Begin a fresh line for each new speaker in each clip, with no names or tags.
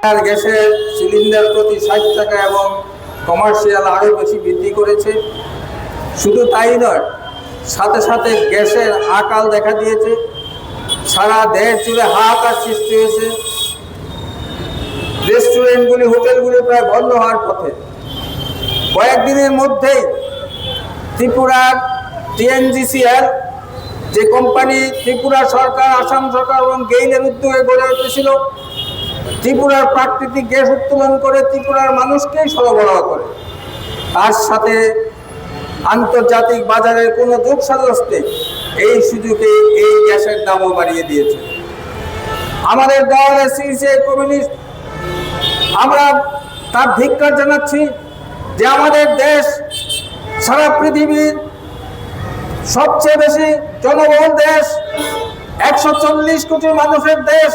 আর গ্যাসের সিলিন্ডার প্রতি 60 টাকা এবং কমার্শিয়াল আরও বেশি বৃদ্ধি করেছে। শুধু তাই নয়, সাথে সাথে গ্যাসের আকাল দেখা দিয়েছে। সারা দেশ জুড়ে হাহাকার সৃষ্টি হয়েছে। রেস্টুরেন্টগুলি, হোটেলগুলি প্রায় বন্ধ হওয়ার পথে। কয়েকদিনের মধ্যেই ত্রিপুরার TNGCL, যে কোম্পানি ত্রিপুরা সরকার, আসাম সরকার এবং গেইলের উদ্যোগে গড়ে উঠেছিল, ত্রিপুরার প্রাকৃতিক গ্যাস উত্তোলন করে ত্রিপুরার মানুষকেই সরবরাহ করে। তার সাথে আন্তর্জাতিক বাজারের কোনো যোগসাজশে এই সুযোগে এই গ্যাসের দামও বাড়িয়ে দিয়েছে। আমাদের দল CCI কমিউনিস্ট, আমরা তার ধিক্কার জানাচ্ছি যে আমাদের দেশ সারা পৃথিবীর সবচেয়ে বেশি জনবহুল দেশ, 140 কোটি মানুষের দেশ।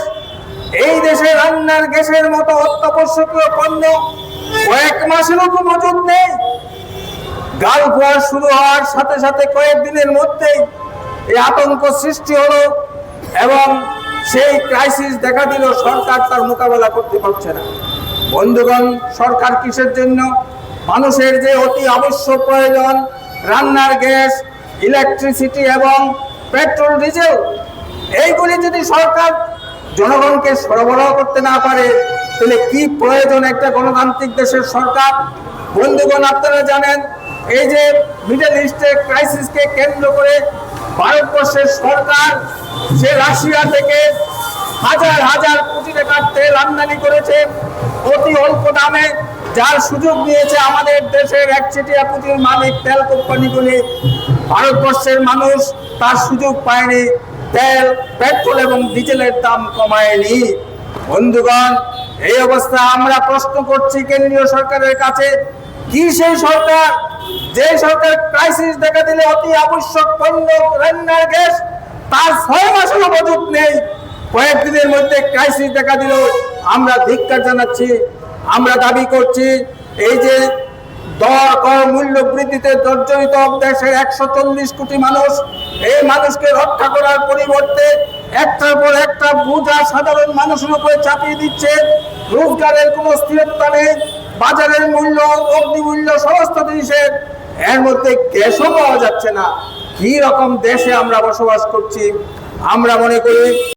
এই দেশে রান্নার গ্যাসের মতো অত্যাবশ্যকীয় পণ্য কয়েক মাসেরও তো মজুদ নেই। গালফ ওয়ার শুরু হওয়ার সাথে সাথে কয়েকদিনের মধ্যেই এই আতঙ্ক সৃষ্টি হলো এবং সেই ক্রাইসিস দেখা দিল। সরকার তার মোকাবেলা করতে পারছে না। বন্ধুগণ, সরকার কিসের জন্য? মানুষের যে অতি আবশ্যক প্রয়োজন, রান্নার গ্যাস, ইলেকট্রিসিটি এবং পেট্রোল, ডিজেল, এইগুলি যদি সরকার জনগণকে সরবরাহ করতে না পারে, তাহলে কি প্রয়োজন একটা গণতান্ত্রিক দেশের সরকার? বন্ধুগণ, আপনারা জানেন এই যে মিডল ইস্টের ক্রাইসিসকে কেন্দ্র করে ভারতবর্ষের সরকার সে রাশিয়া থেকে হাজার হাজার কোটি টাকার তেল আমদানি করেছে অতি অল্প দামে, যার সুযোগ নিয়েছে আমাদের দেশের একচেটিয়া পুঁজির মালিক তেল কোম্পানিগুলি। ভারতবর্ষের মানুষ তার সুযোগ পায়নি, তেল, পেট্রোল এবং ডিজেলের দাম কমায়নি। বন্ধুগণ, এই অবস্থা আমরা প্রশ্ন করছি কেন্দ্রীয় সরকারের কাছে, কি সেই সরকার যে সরকার ক্রাইসিস দেখা দিলে অতি আবশ্যক পণ্য রান্নার গ্যাস তার 6 মাসেরও মজুদ নেই, কয়েকদিনের মধ্যে ক্রাইসিস দেখা দিল? আমরা ধিক্কার জানাচ্ছি। আমরা দাবি করছি এই যে দর কর মূল্য বৃদ্ধিতে জর্জরিত দেশের 140 কোটি মানুষ, এই মানুষকে রক্ষা করার পরিবর্তে একটার পর একটা বোঝা সাধারণ মানুষের উপরে চাপিয়ে দিচ্ছে। রোজগারের কোনো স্থিরতা নেই, বাজারের মূল্য, অগ্নিমূল্য, সমস্ত জিনিসের, এর মধ্যে গ্যাসও পাওয়া যাচ্ছে না। কি রকম দেশে আমরা বসবাস করছি? আমরা মনে করি